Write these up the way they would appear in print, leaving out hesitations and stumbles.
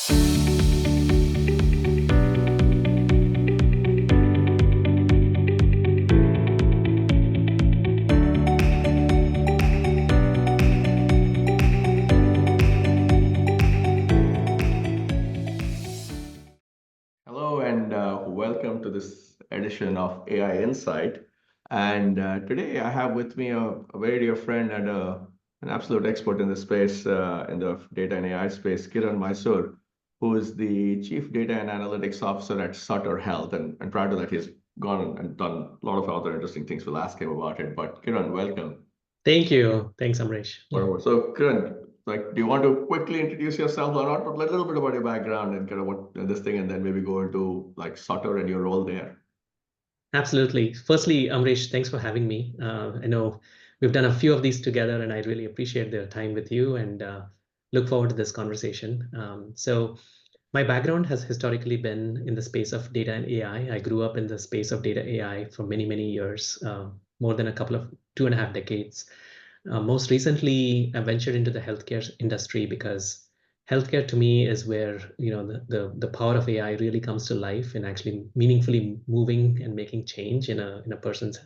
Hello and welcome to this edition of AI Insight. And today I have with me a very dear friend and an absolute expert in the space, in the data and AI space, Kiran Mysore, who is the Chief Data and Analytics Officer at Sutter Health. And prior to that, he's gone and done a lot of other interesting things. We'll ask him about it. But Kiran, welcome. Thank you. Thanks, Amaresh. Whatever. So, Kiran, do you want to quickly introduce yourself or not? But a little bit about your background and kind of what this thing, and then maybe go into like Sutter and your role there. Absolutely. Firstly, Amaresh, thanks for having me. I know we've done a few of these together, and I really appreciate the time with you and look forward to this conversation. My background has historically been in the space of data and AI. I grew up in the space of data AI for many, many years, more than a couple of 2.5 decades. Most recently, I ventured into the healthcare industry because healthcare to me is where the power of AI really comes to life and actually meaningfully moving and making change in a person's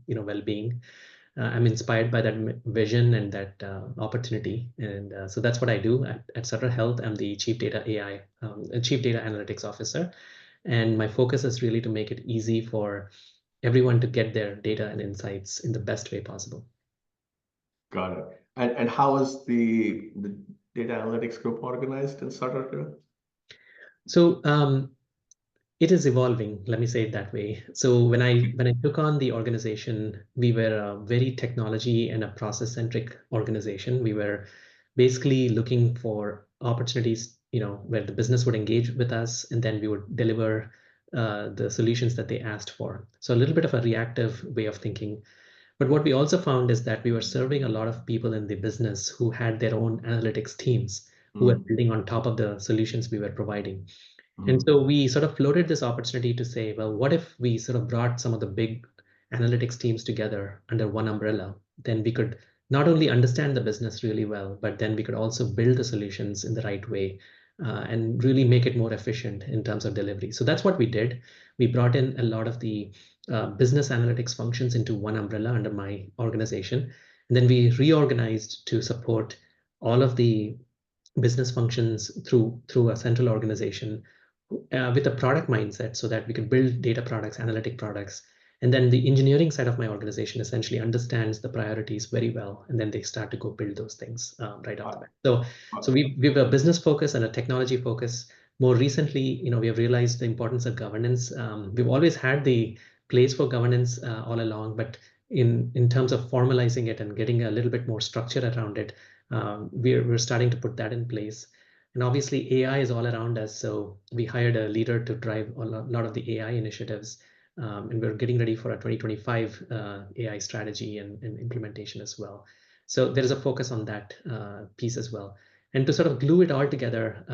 well-being. I'm inspired by that vision and that opportunity, and so that's what I do at Sutter Health. I'm the Chief Data Analytics Officer, and my focus is really to make it easy for everyone to get their data and insights in the best way possible. Got it. And how is the data analytics group organized in Sutter here? So it is evolving, let me say it that way. So when I took on the organization, we were a very technology and a process-centric organization. We were basically looking for opportunities, where the business would engage with us, and then we would deliver the solutions that they asked for. So a little bit of a reactive way of thinking. But what we also found is that we were serving a lot of people in the business who had their own analytics teams who were building on top of the solutions we were providing. And so we sort of floated this opportunity to say, well, what if we sort of brought some of the big analytics teams together under one umbrella? Then we could not only understand the business really well, but then we could also build the solutions in the right way and really make it more efficient in terms of delivery. So that's what we did. We brought in a lot of the business analytics functions into one umbrella under my organization. And then we reorganized to support all of the business functions through a central organization with a product mindset so that we could build data products, analytic products. And then the engineering side of my organization essentially understands the priorities very well, and then they start to go build those things right off the bat. So we have a business focus and a technology focus. More recently, we have realized the importance of governance. We've always had the place for governance all along, but in terms of formalizing it and getting a little bit more structure around it, we're starting to put that in place. And obviously, AI is all around us. So we hired a leader to drive a lot of the AI initiatives. And we're getting ready for a 2025 AI strategy and implementation as well. So there is a focus on that piece as well. And to sort of glue it all together,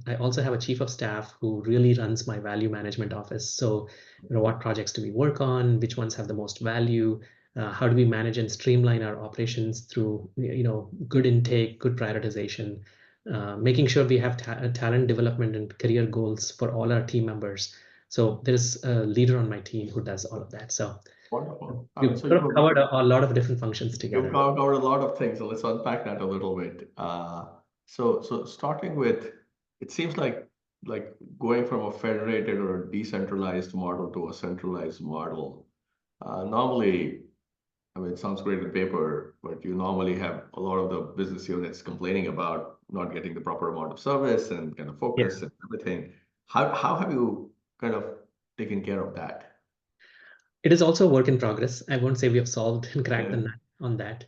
I also have a chief of staff who really runs my value management office. So, what projects do we work on? Which ones have the most value? How do we manage and streamline our operations through, good intake, good prioritization, making sure we have talent development and career goals for all our team members. So there's a leader on my team who does all of that. So Wonderful. we've sort of covered a lot of different functions together. You've covered a lot of things, so let's unpack that a little bit. So starting with, it seems like going from a federated or a decentralized model to a centralized model. Normally, I mean, it sounds great on paper, but you normally have a lot of the business units complaining about not getting the proper amount of service and kind of focus and everything. How have you kind of taken care of that? It is also a work in progress. I won't say we have solved and cracked the nut on that.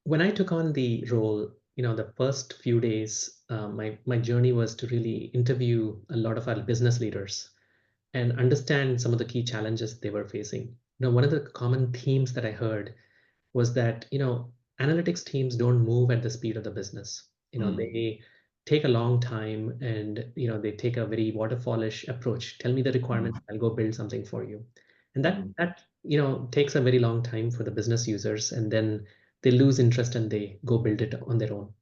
When I took on the role, the first few days, my journey was to really interview a lot of our business leaders and understand some of the key challenges they were facing. One of the common themes that I heard was that, analytics teams don't move at the speed of the business. They take a long time and, they take a very waterfallish approach. Tell me the requirements, I'll go build something for you. And that takes a very long time for the business users, and then they lose interest and they go build it on their own.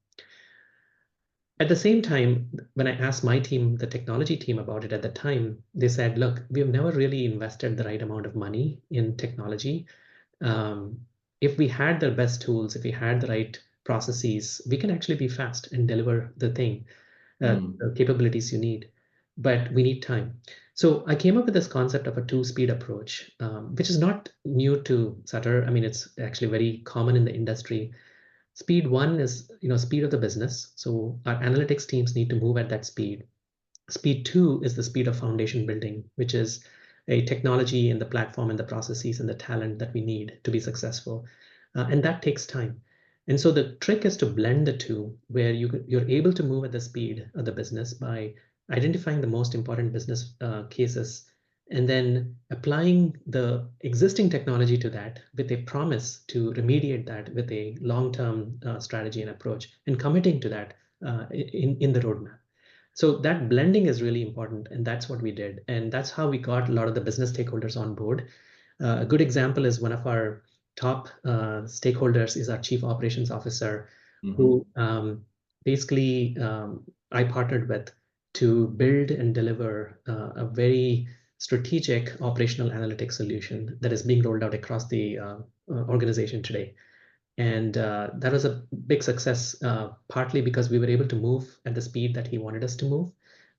At the same time, when I asked my team, the technology team, about it at the time, they said, look, we have never really invested the right amount of money in technology. Um, if we had the best tools, if we had the right processes, we can actually be fast and deliver the capabilities you need, but we need time. So I came up with this concept of a two-speed approach, which is not new to Sutter. I mean, it's actually very common in the industry. Speed one is, speed of the business. So our analytics teams need to move at that speed. Speed two is the speed of foundation building, which is a technology and the platform and the processes and the talent that we need to be successful. And that takes time. And so the trick is to blend the two, where you're able to move at the speed of the business by identifying the most important business cases and then applying the existing technology to that with a promise to remediate that with a long-term strategy and approach and committing to that in the roadmap. So that blending is really important, and that's what we did. And that's how we got a lot of the business stakeholders on board. A good example is one of our top stakeholders is our chief operations officer, Mm-hmm. who basically I partnered with to build and deliver a very strategic operational analytics solution that is being rolled out across the organization today. And that was a big success, partly because we were able to move at the speed that he wanted us to move,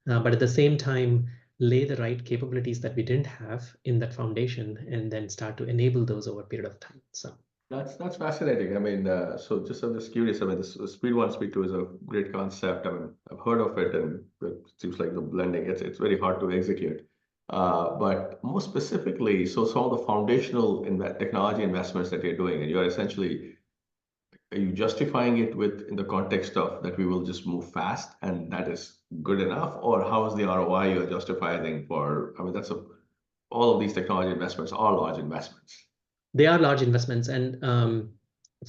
but at the same time, lay the right capabilities that we didn't have in that foundation and then start to enable those over a period of time. So, That's fascinating. I mean, so just I'm just curious. I mean, this speed one, speed two is a great concept. I mean, I've heard of it, and it seems like the blending. It's very hard to execute. But more specifically, so some of the foundational technology investments that you're doing, and you're essentially, are you justifying it with in the context of that we will just move fast and that is good enough, or how is the ROI you're justifying for? I mean, all of these technology investments are large investments. they are large investments. And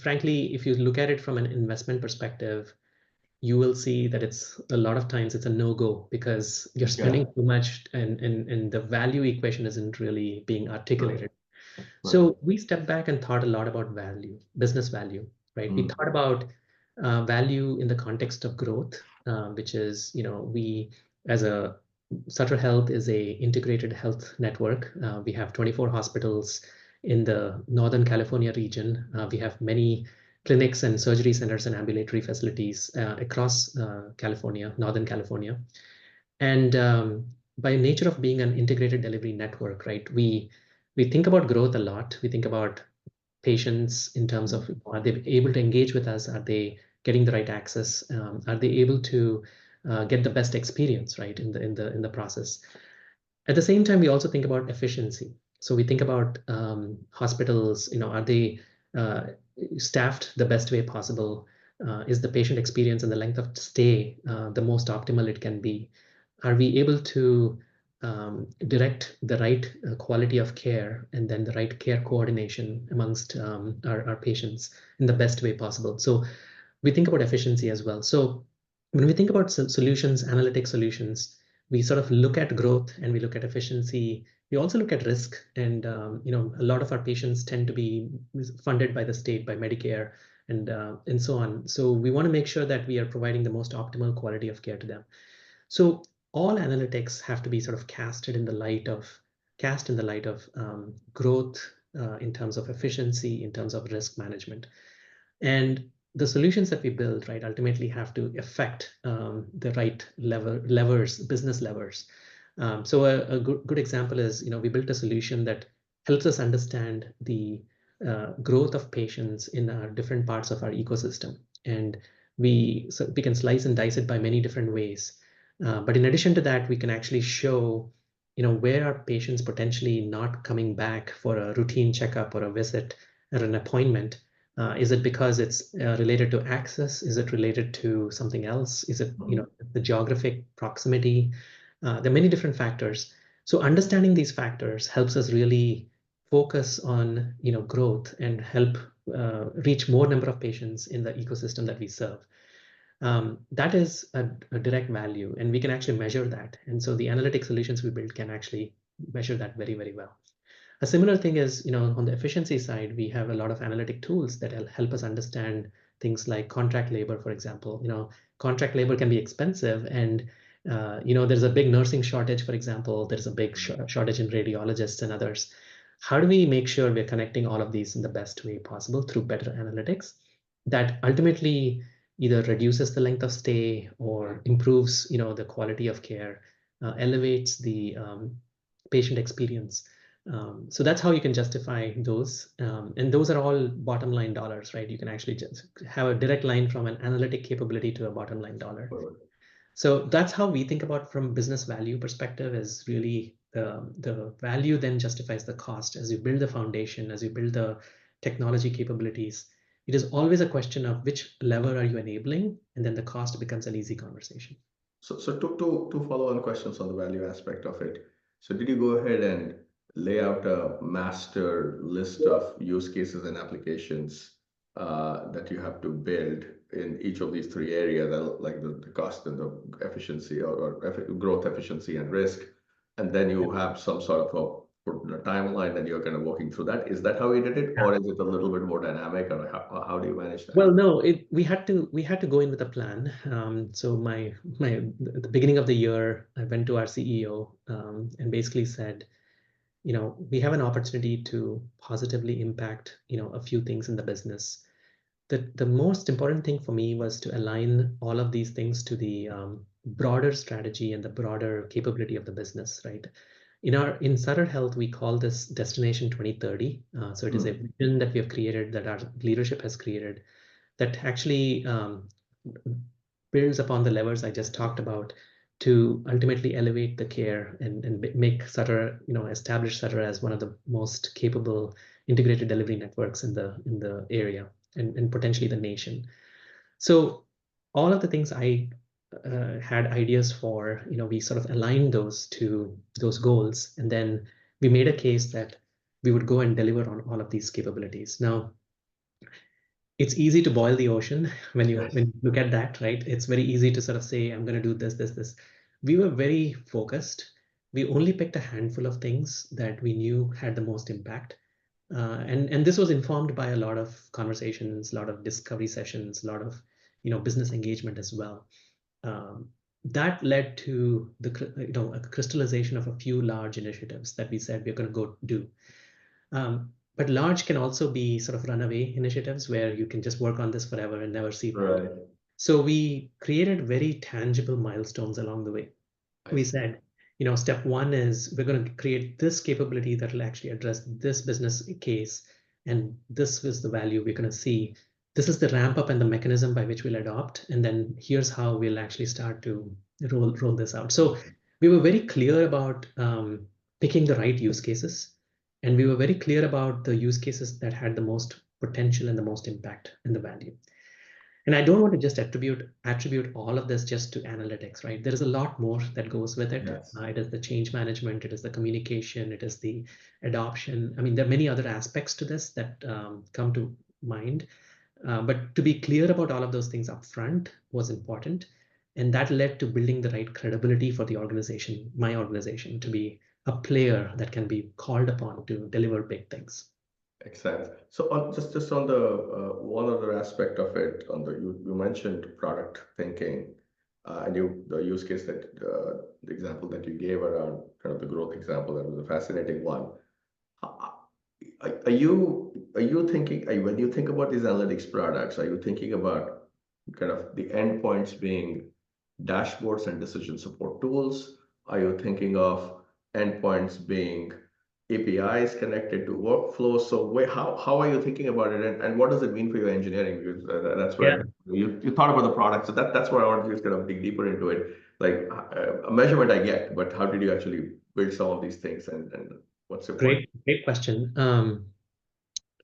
frankly, if you look at it from an investment perspective, you will see that it's a lot of times it's a no-go because you're Yeah. spending too much and the value equation isn't really being Right. articulated. Right. So we stepped back and thought a lot about value, business value, right? We thought about value in the context of growth, which is, we as a Sutter Health is a integrated health network. We have 24 hospitals in the Northern California region. We have many clinics and surgery centers and ambulatory facilities across California, Northern California. And by nature of being an integrated delivery network, right, we think about growth a lot. We think about patients in terms of are they able to engage with us? Are they getting the right access? Are they able to get the best experience, right, in the process? At the same time, we also think about efficiency. So we think about hospitals, are they uh, staffed the best way possible? Is the patient experience and the length of stay the most optimal it can be? Are we able to direct the right quality of care and then the right care coordination amongst our patients in the best way possible? So we think about efficiency as well. So when we think about solutions, analytic solutions, we sort of look at growth and we look at efficiency. We also look at risk, and a lot of our patients tend to be funded by the state, by Medicare, and so on. So we want to make sure that we are providing the most optimal quality of care to them. So all analytics have to be sort of cast in the light of growth, in terms of efficiency, in terms of risk management. And the solutions that we build, right, ultimately have to affect the right business levers. So a good example is, we built a solution that helps us understand the growth of patients in our different parts of our ecosystem. And we can slice and dice it by many different ways. But in addition to that, we can actually show, where are patients potentially not coming back for a routine checkup or a visit or an appointment. Is it because it's related to access? Is it related to something else? Is it, Mhm. the geographic proximity? There are many different factors. So understanding these factors helps us really focus on, growth and help reach more number of patients in the ecosystem that we serve. That is a direct value, and we can actually measure that. And so the analytic solutions we build can actually measure that very, very well. A similar thing is, on the efficiency side, we have a lot of analytic tools that help us understand things like contract labor, for example. contract labor can be expensive, and there's a big nursing shortage, for example. There's a big shortage in radiologists and others. How do we make sure we're connecting all of these in the best way possible through better analytics that ultimately either reduces the length of stay or improves, the quality of care, elevates the patient experience. So that's how you can justify those. And those are all bottom line dollars, right? You can actually just have a direct line from an analytic capability to a bottom line dollar. So that's how we think about from business value perspective is really the value then justifies the cost as you build the foundation, as you build the technology capabilities. It is always a question of which lever are you enabling, and then the cost becomes an easy conversation. So two follow-on questions on the value aspect of it. So did you go ahead and lay out a master list of use cases and applications that you have to build in each of these three areas, like the cost and the efficiency or growth, efficiency, and risk, and then you have some sort of a timeline and you're kind of walking through that. Is that how you did it, or is it a little bit more dynamic, or how do you manage that? Well, no, we had to go in with a plan. So at the beginning of the year, I went to our CEO and basically said, we have an opportunity to positively impact, a few things in the business. The most important thing for me was to align all of these things to the broader strategy and the broader capability of the business, right? In Sutter Health, we call this Destination 2030. So it is a vision that we have created, that our leadership has created, that actually builds upon the levers I just talked about to ultimately elevate the care and make Sutter, establish Sutter as one of the most capable integrated delivery networks in the area and potentially the nation. So all of the things I had ideas for, we sort of aligned those to those goals, and then we made a case that we would go and deliver on all of these capabilities. Now, it's easy to boil the ocean when you look at that, right? It's very easy to sort of say, I'm going to do this, this, this. We were very focused. We only picked a handful of things that we knew had the most impact. And this was informed by a lot of conversations, a lot of discovery sessions, a lot of business engagement as well. That led to a crystallization of a few large initiatives that we said we're going to go do. But large can also be sort of runaway initiatives where you can just work on this forever and never see value. Right. So we created very tangible milestones along the way. We said, step one is we're going to create this capability that will actually address this business case, and this is the value we're going to see. This is the ramp up and the mechanism by which we'll adopt, and then here's how we'll actually start to roll this out. So we were very clear about picking the right use cases, and we were very clear about the use cases that had the most potential and the most impact and the value. And I don't want to just attribute all of this just to analytics, right? There is a lot more that goes with it. Yes. It is the change management, it is the communication, it is the adoption. I mean, there are many other aspects to this that come to mind. But to be clear about all of those things up front was important. And that led to building the right credibility for the organization, my organization, to be a player that can be called upon to deliver big things. Excellent. So on just on the one other aspect of it, on the you mentioned product thinking, and the use case that the example that you gave around kind of the growth example, that was a fascinating one. Are you thinking, when you think about these analytics products, are you thinking about kind of the endpoints being dashboards and decision support tools? Are you thinking of endpoints being APIs connected to workflows? So how are you thinking about it, and what does it mean for your engineering? Because that's where you thought about the product. So that's where I want to just kind of dig deeper into it. Like a measurement I get, but how did you actually build some of these things, and what's your point? Great question.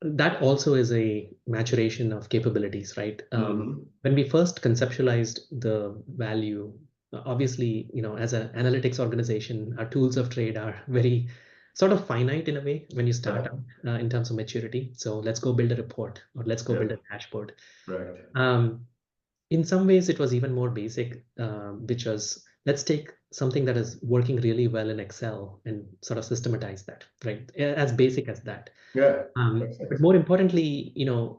That also is a maturation of capabilities, right? When we first conceptualized the value, obviously, as an analytics organization, our tools of trade are very sort of finite in a way when you start out in terms of maturity. So let's go build a report, or let's go build a dashboard. Right. In some ways, it was even more basic, which was let's take something that is working really well in Excel and sort of systematize that, right? As basic as that. Yeah. But more importantly,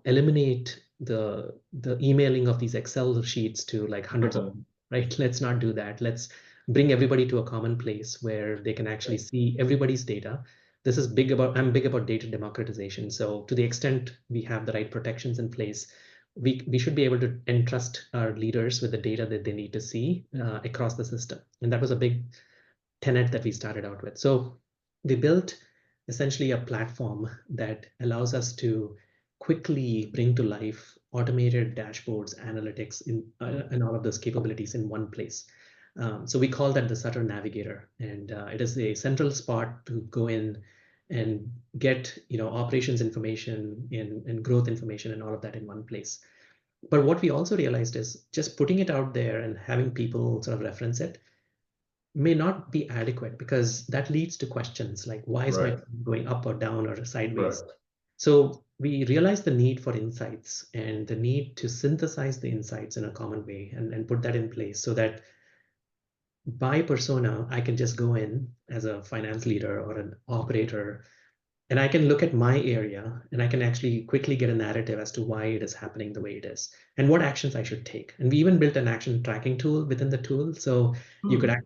eliminate the emailing of these Excel sheets to like hundreds of people, right? Let's not do that. Let's bring everybody to a common place where they can actually see everybody's data. This is big about, I'm big about data democratization. So to the extent we have the right protections in place, we should be able to entrust our leaders with the data that they need to see across the system. And that was a big tenet that we started out with. So we built essentially a platform that allows us to quickly bring to life automated dashboards, analytics, and all of those capabilities in one place. So we call that the Sutter Navigator, and it is a central spot to go in and get operations information and growth information and all of that in one place. But what we also realized is just putting it out there and having people sort of reference it may not be adequate because that leads to questions like, why is my Right. trend going up or down or sideways? Right. So we realized the need for insights and the need to synthesize the insights in a common way and put that in place so that by persona, I can just go in as a finance leader or an operator and I can look at my area and I can actually quickly get a narrative as to why it is happening the way it is and what actions I should take. And we even built an action tracking tool within the tool. So you could Hmm.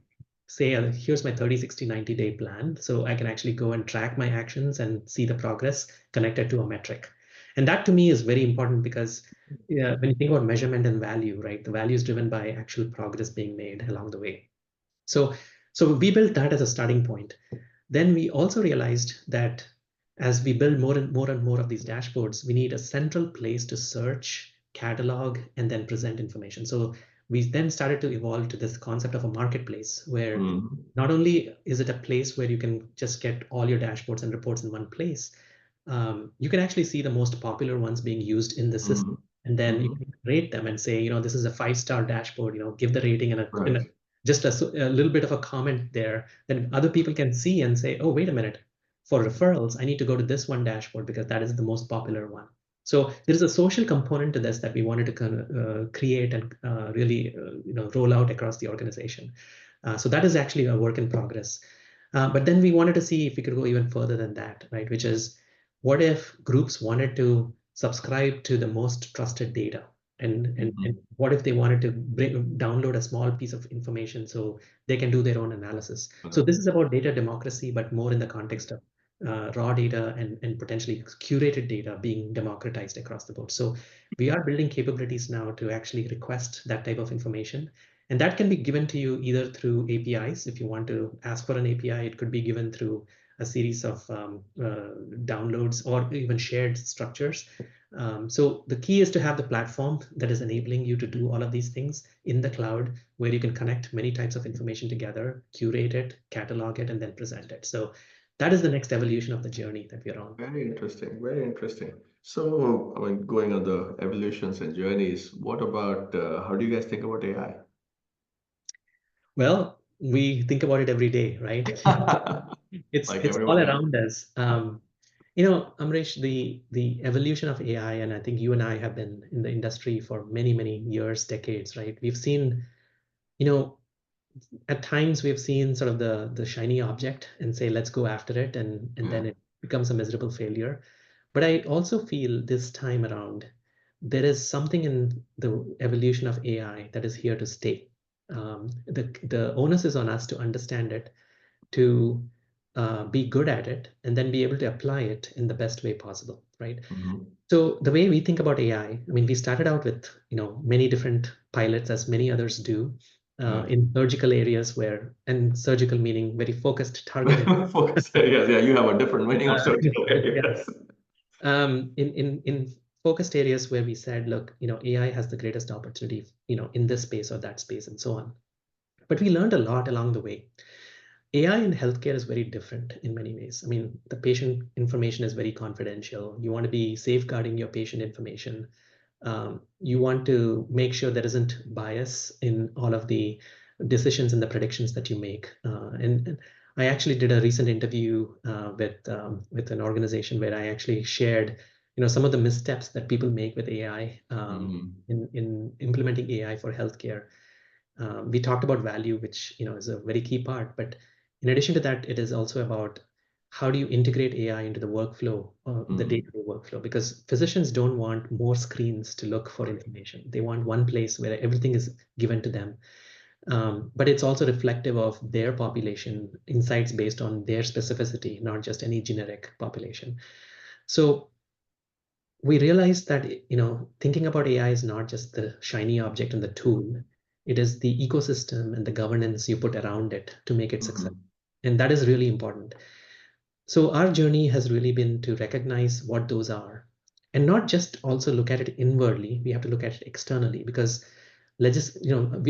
say, here's my 30, 60, 90-day plan. So I can actually go and track my actions and see the progress connected to a metric. And that to me is very important because yeah, when you think about measurement and value, right, the value is driven by actual progress being made along the way. So, so we built that as a starting point. Then we also realized that as we build more and more and more of these dashboards, we need a central place to search, catalog, and then present information. So we then started to evolve to this concept of a marketplace where Hmm. not only is it a place where you can just get all your dashboards and reports in one place, you can actually see the most popular ones being used in the system. Hmm. And then you Hmm. can rate them and say, this is a 5-star dashboard, give the rating and Right. just a little bit of a comment there that other people can see and say, oh, wait a minute, for referrals, I need to go to this one dashboard because that is the most popular one. So there is a social component to this that we wanted to kind of, create and really roll out across the organization. So that is actually a work in progress. But then we wanted to see if we could go even further than that, right? Which is, what if groups wanted to subscribe to the most trusted data? And Hmm. what if they wanted to download a small piece of information so they can do their own analysis? So this is about data democracy, but more in the context of raw data and potentially curated data being democratized across the board. So we are building capabilities now to actually request that type of information. And that can be given to you either through APIs. If you want to ask for an API, it could be given through a series of downloads or even shared structures. So the key is to have the platform that is enabling you to do all of these things in the cloud, where you can connect many types of information together, curate it, catalog it, and then present it. So that is the next evolution of the journey that we're on. Very interesting. Very interesting. So, I mean, going on the evolutions and journeys, what about how do you guys think about AI? Well, we think about it every day, right? It's Like it's all everyone else? around us. Amrish, the evolution of AI, and I think you and I have been in the industry for many, many years, decades, right? We've seen, you know, at times we've seen sort of the shiny object and say, let's go after it, and Yeah. then it becomes a miserable failure. But I also feel this time around, there is something in the evolution of AI that is here to stay. The onus is on us to understand it, to be good at it, and then be able to apply it in the best way possible, right? Hmm. So the way we think about AI, I mean, we started out with many different pilots, as many others do, Right. in surgical areas and surgical meaning very focused, targeted. Focus areas. Yeah, you have a different meaning of Uh, surgical yeah, areas. in focused areas where we said, look, AI has the greatest opportunity, in this space or that space, and so on. But we learned a lot along the way. AI in healthcare is very different in many ways. I mean, the patient information is very confidential. You want to be safeguarding your patient information. You want to make sure there isn't bias in all of the decisions and the predictions that you make. And I actually did a recent interview with an organization where I actually shared, some of the missteps that people make with AI Hmm. in implementing AI for healthcare. We talked about value, which is a very key part. But in addition to that, it is also about how do you integrate AI into the workflow, the Mm. day-to-day workflow? Because physicians don't want more screens to look for information. They want one place where everything is given to them. But it's also reflective of their population, insights based on their specificity, not just any generic population. So we realized that, thinking about AI is not just the shiny object and the tool. It is the ecosystem and the governance you put around it to make it successful. Mhm. And that is really important. So our journey has really been to recognize what those are and not just also look at it inwardly. We have to look at it externally because we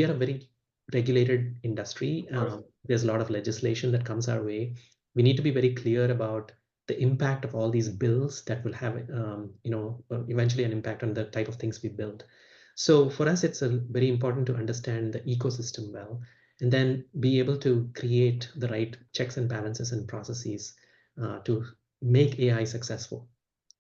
are a very regulated industry. Of course. There's a lot of legislation that comes our way. We need to be very clear about the impact of all these bills that will have, eventually an impact on the type of things we build. So for us, it's very important to understand the ecosystem well and then be able to create the right checks and balances and processes to make AI successful.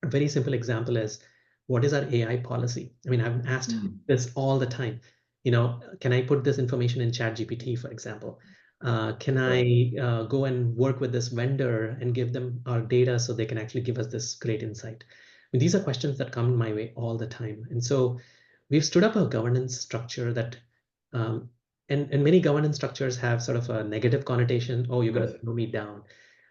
A very simple example is what is our AI policy? I mean, I've asked Mm. this all the time. Can I put this information in ChatGPT, for example? Can Right. I go and work with this vendor and give them our data so they can actually give us this great insight? I mean, these are questions that come my way all the time. And so we've stood up a governance structure that, um, and many governance structures have sort of a negative connotation. Oh, you're going Yes. to slow me down.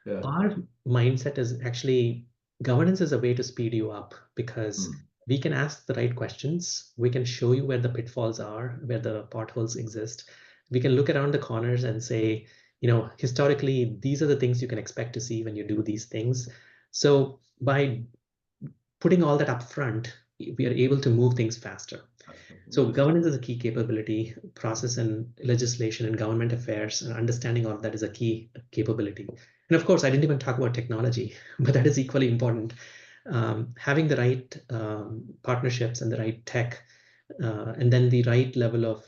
Yeah. Our mindset is actually governance is a way to speed you up because Mm. we can ask the right questions. We can show you where the pitfalls are, where the potholes exist. We can look around the corners and say, historically, these are the things you can expect to see when you do these things. So by putting all that up front, we are able to move things faster. That's So interesting. governance is a key capability, process and legislation and government affairs, and understanding all of that is a key capability. And of course, I didn't even talk about technology, but that is equally important. Having the right partnerships and the right tech, and then the right level of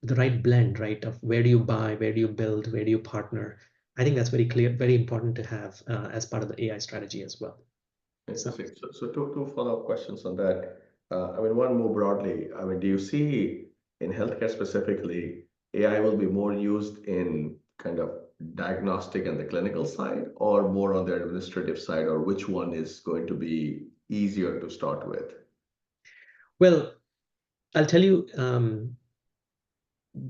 the right blend, right, of where do you buy, where do you build, where do you partner. I think that's very clear, very important to have as part of the AI strategy as well. So. Interesting. So two follow-up questions on that. I mean, one more broadly. I mean, do you see in healthcare specifically, AI will be more used in kind of diagnostic and the clinical side, or more on the administrative side, or which one is going to be easier to start with? Well, I'll tell you,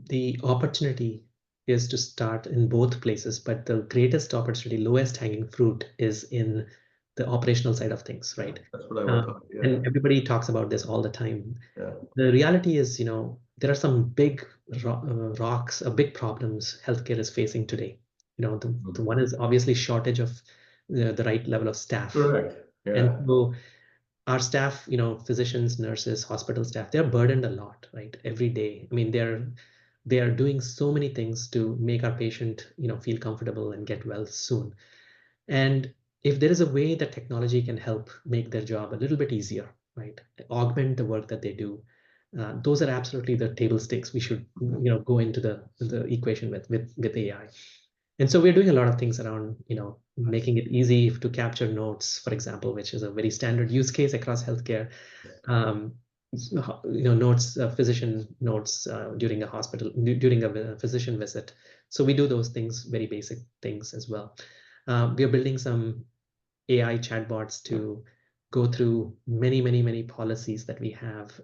the opportunity is to start in both places, but the greatest opportunity, lowest hanging fruit is in the operational side of things, Yeah, right? that's what I would Um, thought. Yeah, and everybody talks about this all the time. yeah. The reality is, there are some big rocks, big problems healthcare is facing today. The Mm. one is obviously shortage of the right level of staff. Correct. And Yeah. so our staff, physicians, nurses, hospital staff, they're burdened a lot, right? Every day. I mean, they are doing so many things to make our patient, feel comfortable and get well soon. And if there is a way that technology can help make their job a little bit easier, right? Augment the work that they do. Those are absolutely the table stakes we should, go into the equation with AI. And so we're doing a lot of things around, Nice. making it easy to capture notes, for example, which is a very standard use case across healthcare. Um, Notes, physician notes during a during a physician visit. So we do those things, very basic things as well. We are building some AI chatbots to go through many, many, many policies that we have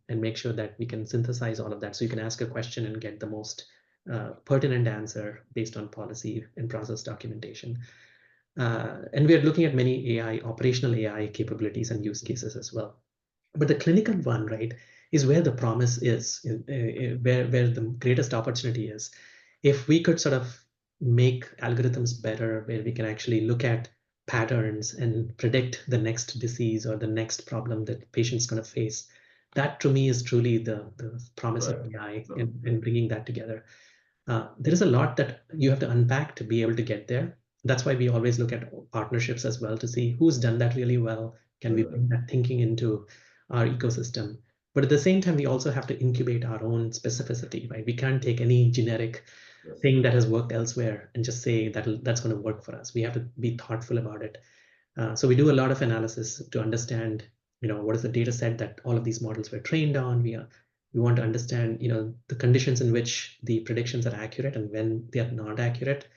and make sure that we can synthesize all of that. So you can ask a question and get the most pertinent answer based on policy and process documentation. And we are looking at many operational AI capabilities and use cases as well. But the clinical one, right, is where the promise is, where the greatest opportunity is. If we could sort of make algorithms better, where we can actually look at patterns and predict the next disease or the next problem that patient's going to face, that to me is truly the promise of Right. AI No. and bringing that together. There is a lot that you have to unpack to be able to get there. That's why we always look at partnerships as well to see who's done that really well. Can we Uh, bring that thinking into our ecosystem? But at the same time, we also have to incubate our own specificity, right? We can't take any generic yes. thing that has worked elsewhere and just say that that's going to work for us. We have to be thoughtful about it. So we do a lot of analysis to understand, what is the data set that all of these models were trained on. We want to understand, the conditions in which the predictions are accurate and when they are not accurate.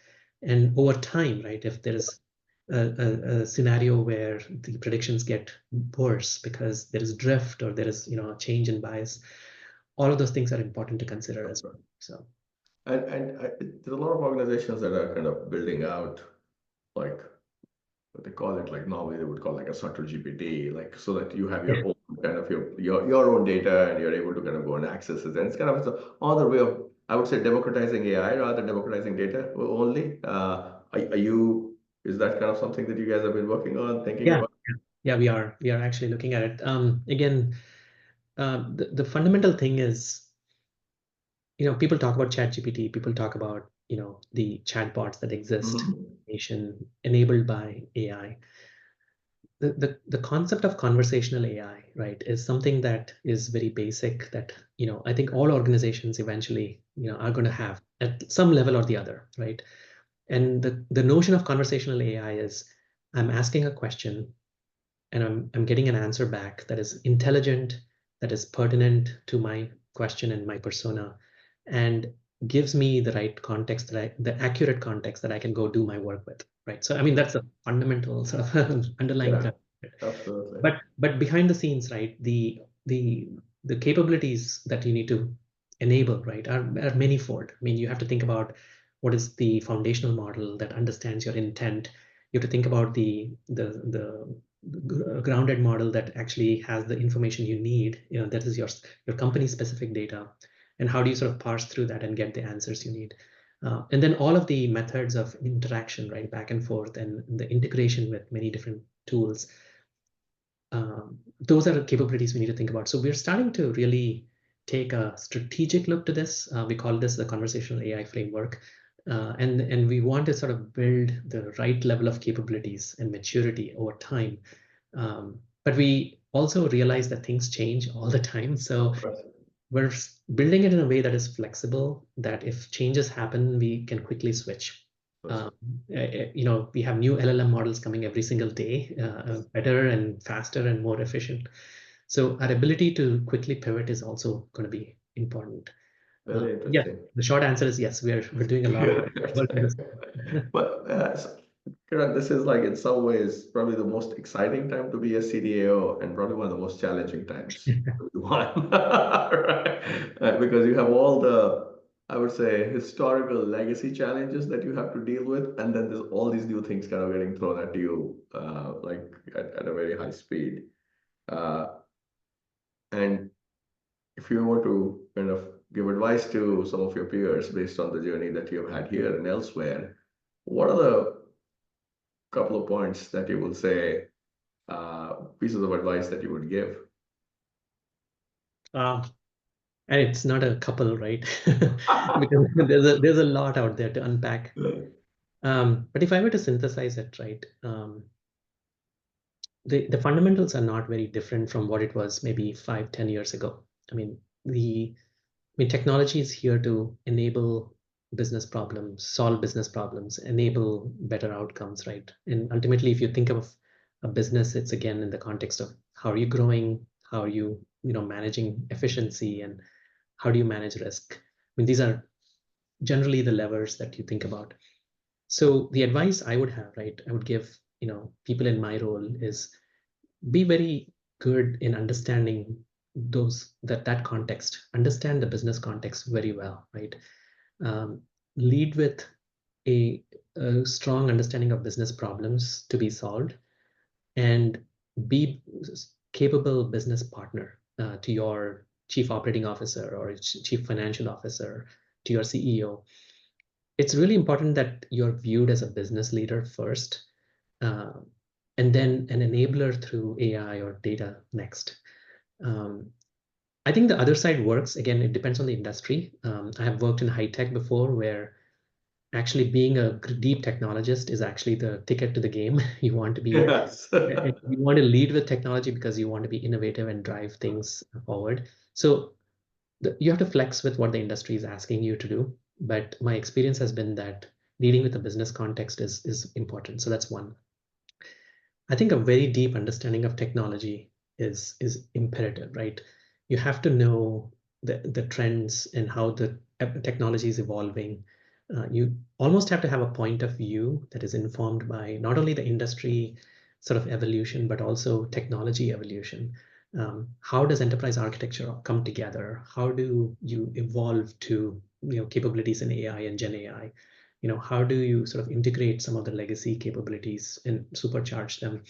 And over time, right, if there is a scenario where the predictions get worse because there is drift or there is, a change in bias, all of those things are important to consider as well. So There's a lot of organizations that are kind of building out, like what they call it, like normally they would call like a Sutter GPT, like so that you have yeah, your own kind of your own data and you're able to kind of go and access it. And it's kind of another way of, I would say, democratizing AI rather than democratizing data only. Is that kind of something that you guys have been working on, thinking yeah, about? yeah, we are actually looking at it. Again, the fundamental thing is, people talk about ChatGPT, people talk about, the chatbots that exist, Mhm. nation enabled by AI. The concept of conversational AI, right, is something that is very basic that, I think all organizations eventually, are going to have at some level or the other, right? And the notion of conversational AI is I'm asking a question and I'm getting an answer back that is intelligent, that is pertinent to my question and my persona, and gives me the right context the accurate context that I can go do my work with, right? So I mean that's a fundamental sort of underlying Yeah, concept. absolutely. But behind the scenes, right, the capabilities that you need to enable, right, are manifold. I mean, you have to think about what is the foundational model that understands your intent. You have to think about the grounded model that actually has the information you need, that is your company specific data, and how do you sort of parse through that and get the answers you need. And then all of the methods of interaction, right, back and forth, and the integration with many different tools. Those are capabilities we need to think about. So we're starting to really take a strategic look to this. We call this the conversational AI framework. And we want to sort of build the right level of capabilities and maturity over time. But we also realize that things change all the time. So we're building it in a way that is flexible, that if changes happen, we can quickly switch. That's Um, we have new LLM models coming every single day, better and faster and more efficient. So our ability to quickly pivot is also going to be important. very Yeah, interesting. the short answer is yes, we're doing a lot of work in this. But Kiran, this is like in some ways probably the most exciting time to be a CDAO and probably one of the most challenging times to be one, right? Because you have all the, I would say, historical legacy challenges that you have to deal with, and then there's all these new things kind of getting thrown at you, like at a very high speed. Uh, and if you were to kind of give advice to some of your peers based on the journey that you have had here and elsewhere, what are the couple of points that you will say, pieces of advice that you would give? Uh, and it's not a couple, right? Because there's a lot out there to unpack. But if I were to synthesize it, right, the fundamentals are not very different from what it was maybe 5, 10 years ago. I mean, technology is here to enable business problems, solve business problems, enable better outcomes, right? And ultimately, if you think of a business, it's again in the context of how are you growing, how are you, managing efficiency, and how do you manage risk? I mean, these are generally the levers that you think about. So the advice I would have, right, I would give, people in my role is be very good in understanding that context, understand the business context very well, right? um, Lead with a strong understanding of business problems to be solved, and be capable business partner to your chief operating officer or chief financial officer, to your CEO. It's really important that you're viewed as a business leader first, uh, and then an enabler through AI or data next. Um, I think the other side works. Again, it depends on the industry. I have worked in high tech before, where actually being a deep technologist is actually the ticket to the game. You want to be, Yes. you want to lead with technology because you want to be innovative and drive things forward. So you have to flex with what the industry is asking you to do. But my experience has been that leading with a business context is important. So that's one. I think a very deep understanding of technology is imperative, right? You have to know the trends and how the technology is evolving. You almost have to have a point of view that is informed by not only the industry sort of evolution, but also technology evolution. How does enterprise architecture come together? How do you evolve to capabilities in AI and Gen AI? How do you sort of integrate some of the legacy capabilities and supercharge them?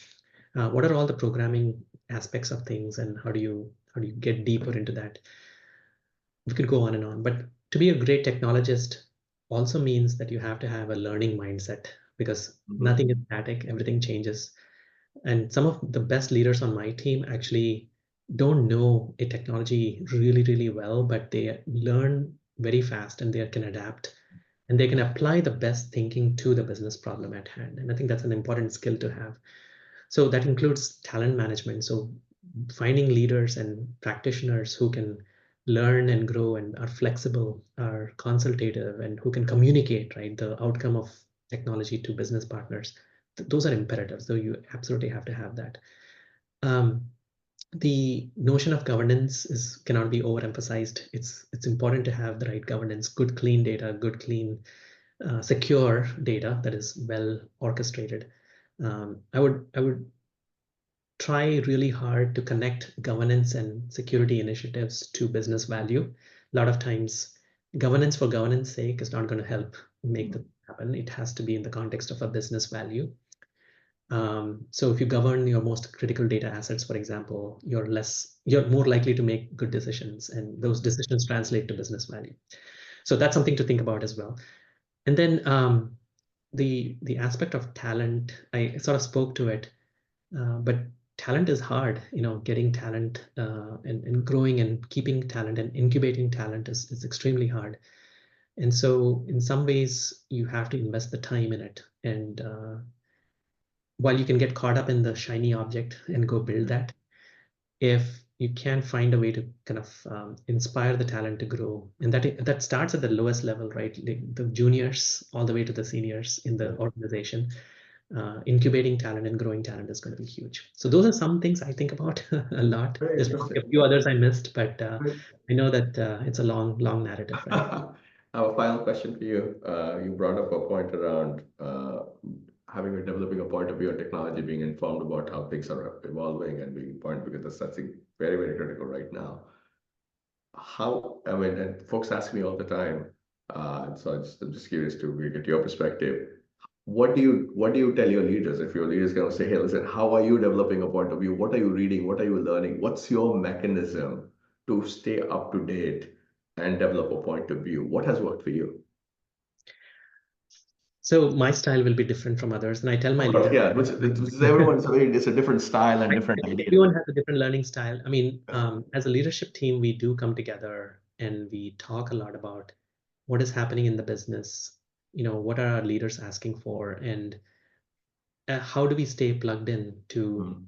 What are all the programming aspects of things, and how do you get deeper into that? We could go on and on, but to be a great technologist also means that you have to have a learning mindset, because nothing is Mhm. static, everything changes. And some of the best leaders on my team actually don't know a technology really, really well, but they learn very fast and they can adapt and they can apply the best thinking to the business problem at hand. And I think that's an important skill to have. So that includes talent management. So finding leaders and practitioners who can learn and grow and are flexible, are consultative, and who can communicate, right, the outcome of technology to business partners. Those are imperatives. So you absolutely have to have that. Um, the notion of governance is cannot be overemphasized. It's important to have the right governance, good clean data, good clean secure data that is well orchestrated. I would try really hard to connect governance and security initiatives to business value. A lot of times, governance for governance sake is not going to help make that happen. It has to be in the context of a business value. So if you govern your most critical data assets, for example, you're more likely to make good decisions, and those decisions translate to business value. So that's something to think about as well. And then the aspect of talent, I sort of spoke to it, but talent is hard. Getting talent and growing and keeping talent and incubating talent is extremely hard. And so in some ways, you have to invest the time in it. And while you can get caught up in the shiny object and go build that, if you can find a way to kind of inspire the talent to grow, and that starts at the lowest level, right? Like the juniors all the way to the seniors in the organization, incubating talent and growing talent is going to be huge. So those are some things I think about a lot. Very There's probably a interesting. few others I missed, but Very- I know that it's a long, long narrative, right? Now, a final question for you. You brought up a point around having or developing a point of view on technology, being informed about how things are evolving and being point because that's something very, very critical right now. I mean, and folks ask me all the time, so I'm just curious to get your perspective. What do you tell your leaders if your leader is going to say, hey, listen, how are you developing a point of view? What are you reading? What are you learning? What's your mechanism to stay up to date and develop a point of view? What has worked for you? So my style will be different from others, and I tell my Of course, leaders, yeah, which is everyone's it's a different style and different idea. everyone has a different learning style. I mean, as a leadership team, we do come together and we talk a lot about what is happening in the business. What are our leaders asking for, and how do we stay plugged in to Mhm.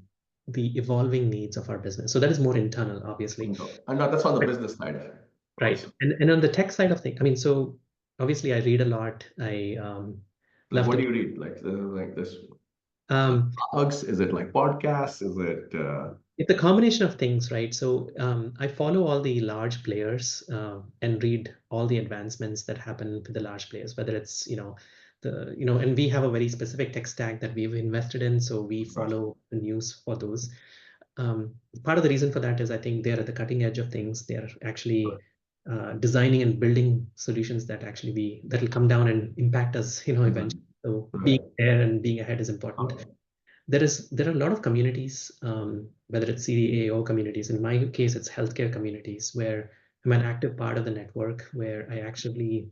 the evolving needs of our business? So that is more internal, obviously. And that's on the But business side right. also. And on the tech side of things, I mean, so obviously I read a lot. I Like, love what to do you read? Like this um, blogs? Is it like podcasts? Is it it's a combination of things, right? So I follow all the large players and read all the advancements that happen with the large players, whether it's, and we have a very specific tech stack that we've invested in. So we follow the news for those. Part of the reason for that is I think they're at the cutting edge of things. They're actually designing and building solutions that will come down and impact us, eventually. Mhm. So being Right. there and being ahead is important. There are a lot of communities, whether it's CDAO communities. In my case, it's healthcare communities where I'm an active part of the network where I actually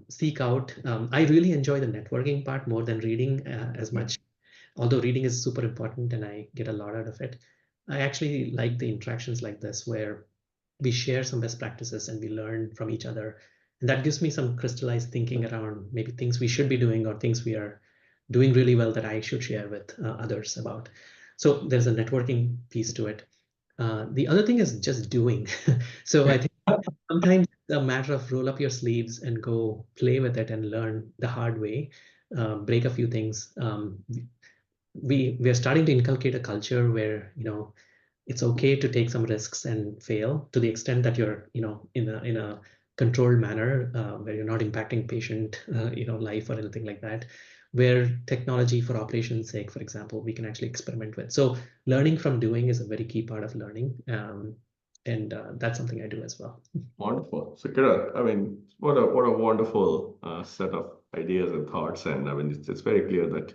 seek out. I really enjoy the networking part more than reading as Okay. much, although reading is super important and I get a lot out of it. I actually like the interactions like this where we share some best practices and we learn from each other. And that gives me some crystallized thinking around maybe things we should be doing or things we are doing really well that I should share with others about. So there's a networking piece to it. The other thing is just doing. So I think sometimes it's a matter of roll up your sleeves and go play with it and learn the hard way, break a few things. We are starting to inculcate a culture where it's okay to take some risks and fail to the extent that you're in a controlled manner, where you're not impacting patient, life or anything like that, where technology for operations sake, for example, we can actually experiment with. So learning from doing is a very key part of learning. And that's something I do as well. Wonderful. So, Kiran, I mean, what a wonderful set of ideas and thoughts. And I mean, it's very clear that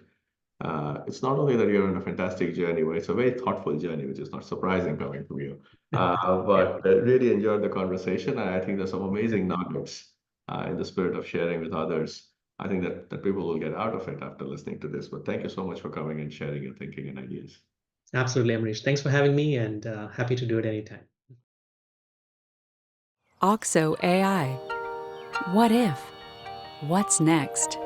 it's not only that you're on a fantastic journey, but it's a very thoughtful journey, which is not surprising coming from you. Yeah, But really enjoyed the conversation. And I think there's some amazing nuggets in the spirit of sharing with others. I think that people will get out of it after listening to this. But thank you so much for coming and sharing your thinking and ideas. absolutely, Amrish. Thanks for having me, and happy to do it anytime. AuxoAI. What if? What's next?